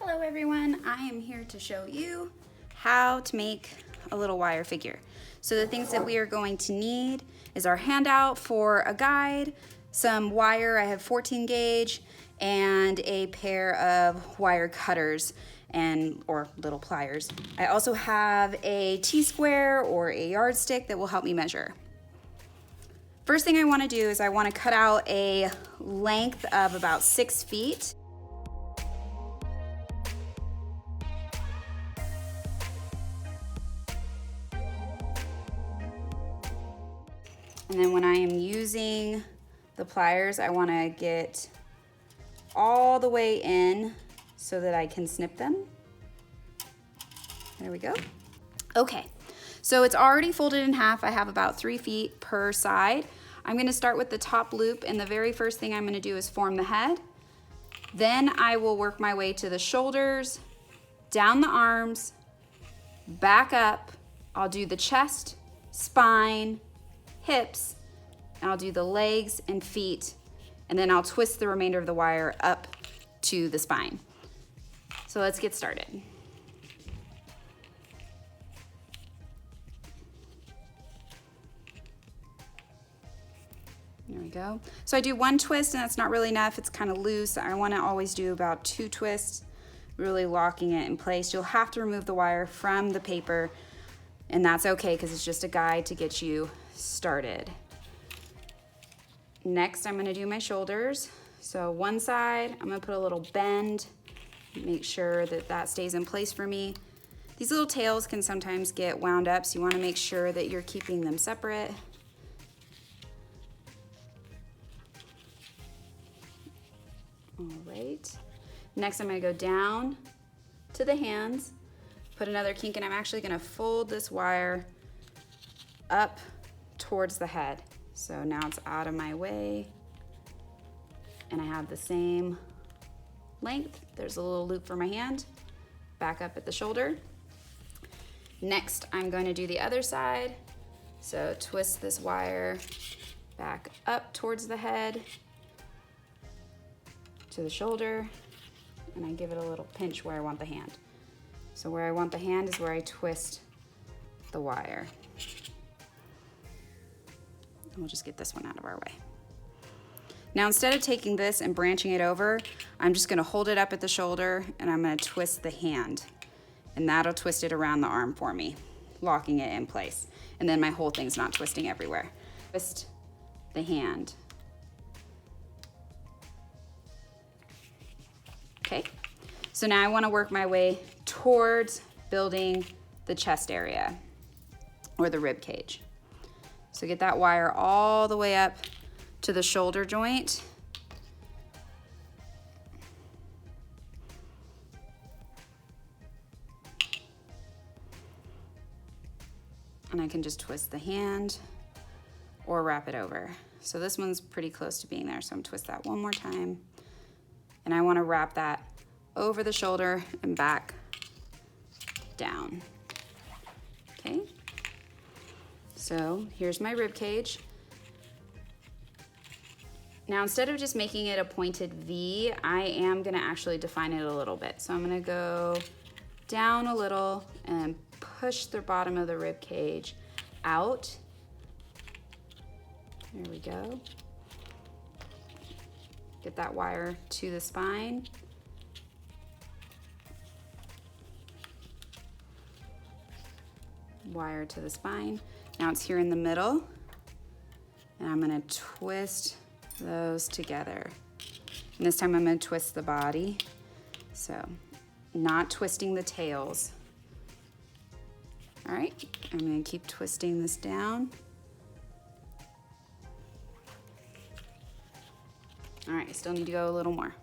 Hello everyone, I am here to show you how to make a little wire figure. So the things that we are going to need is our handout for a guide, some wire, I have 14 gauge, and a pair of wire cutters or little pliers. I also have a T-square or a yardstick that will help me measure. First thing I want to do is I want to cut out a length of about 6 feet. And then when I am using the pliers, I want to get all the way in so that I can snip them. There we go. Okay, so it's already folded in half. I have about 3 feet per side. I'm going to start with the top loop, and the very first thing I'm going to do is form the head. Then I will work my way to the shoulders, down the arms, back up. I'll do the chest, spine, hips, and I'll do the legs and feet, and then I'll twist the remainder of the wire up to the spine. So let's get started. There we go. So I do 1 twist, and that's not really enough. It's kind of loose. I want to always do about 2 twists, really locking it in place. You'll have to remove the wire from the paper, and that's okay because it's just a guide to get you started. Next, I'm going to do my shoulders. So one side, I'm going to put a little bend, make sure that that stays in place for me. These little tails can sometimes get wound up, so you want to make sure that you're keeping them separate. All right. Next, I'm going to go down to the hands, put another kink, and I'm actually going to fold this wire up towards the head. So now it's out of my way, and I have the same length. There's a little loop for my hand, back up at the shoulder. Next, I'm going to do the other side. So twist this wire back up towards the head, to the shoulder, and I give it a little pinch where I want the hand. So where I want the hand is where I twist the wire. We'll just get this one out of our way. Now instead of taking this and branching it over, I'm just gonna hold it up at the shoulder, and I'm gonna twist the hand, and that'll twist it around the arm for me, locking it in place. And then my whole thing's not twisting everywhere. Twist the hand. Okay, so now I want to work my way towards building the chest area or the rib cage. So get that wire all the way up to the shoulder joint. And I can just twist the hand or wrap it over. So this one's pretty close to being there, so I'm gonna twist that one more time. And I want to wrap that over the shoulder and back down. Okay, so here's my rib cage. Now instead of just making it a pointed V, I am going to actually define it a little bit. So I'm going to go down a little and push the bottom of the rib cage out. There we go. Get that wire to the spine. Wire to the spine. Now it's here in the middle, and I'm going to twist those together. And this time I'm going to twist the body, so not twisting the tails. All right, I'm going to keep twisting this down. All right, I still need to go a little more.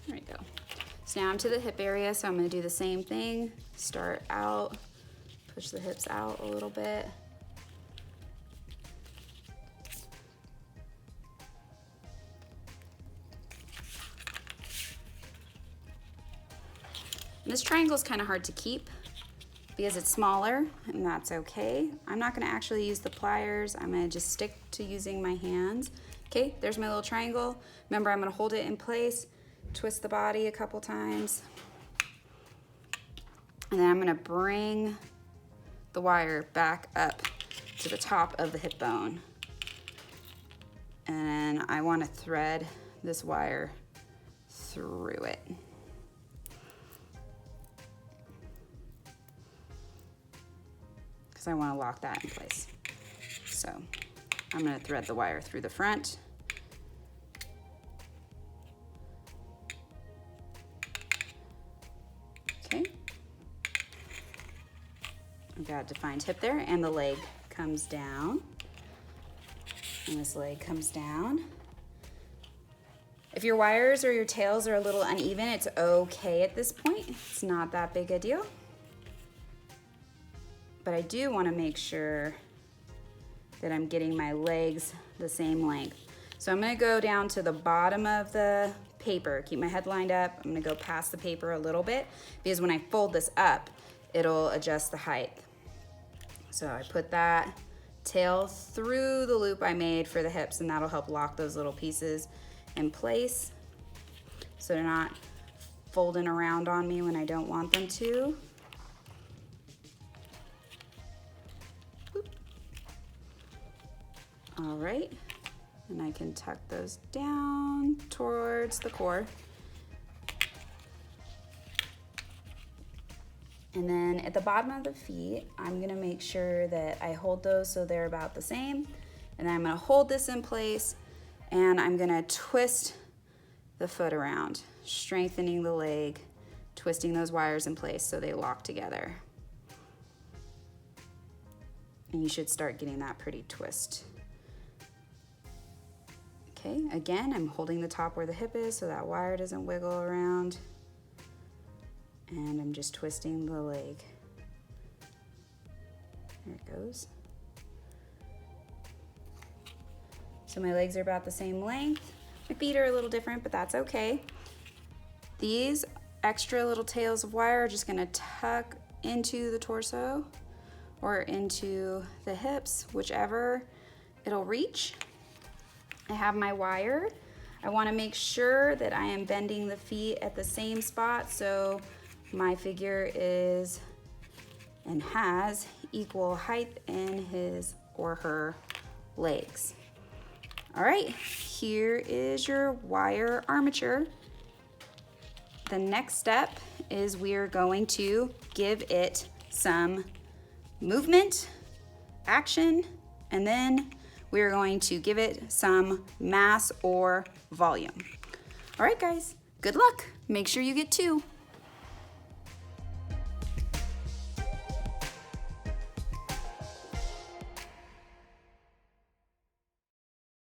There we go. So now I'm to the hip area, so I'm going to do the same thing. Start out, push the hips out a little bit. And this triangle is kind of hard to keep, because it's smaller, and that's okay. I'm not gonna actually use the pliers. I'm gonna just stick to using my hands. Okay, there's my little triangle. Remember, I'm gonna hold it in place, twist the body a couple times, and then I'm gonna bring the wire back up to the top of the hip bone. And I wanna thread this wire through it. Because I wanna lock that in place. So I'm gonna thread the wire through the front. Okay. I've got a defined hip there, and the leg comes down. And this leg comes down. If your wires or your tails are a little uneven, it's okay at this point. It's not that big a deal. But I do want to make sure that I'm getting my legs the same length. So I'm going to go down to the bottom of the paper, keep my head lined up. I'm going to go past the paper a little bit because when I fold this up, it'll adjust the height. So I put that tail through the loop I made for the hips, and that'll help lock those little pieces in place so they're not folding around on me when I don't want them to. All right, and I can tuck those down towards the core. And then at the bottom of the feet, I'm gonna make sure that I hold those so they're about the same. And then I'm gonna hold this in place, and I'm gonna twist the foot around, strengthening the leg, twisting those wires in place so they lock together. And you should start getting that pretty twist. Okay, again, I'm holding the top where the hip is so that wire doesn't wiggle around. And I'm just twisting the leg. There it goes. So my legs are about the same length. My feet are a little different, but that's okay. These extra little tails of wire are just gonna tuck into the torso or into the hips, whichever it'll reach. I have my wire. I wanna make sure that I am bending the feet at the same spot so my figure is and has equal height in his or her legs. All right, here is your wire armature. The next step is we're going to give it some movement, action, and then we're going to give it some mass or volume. All right, guys, good luck. Make sure you get 2.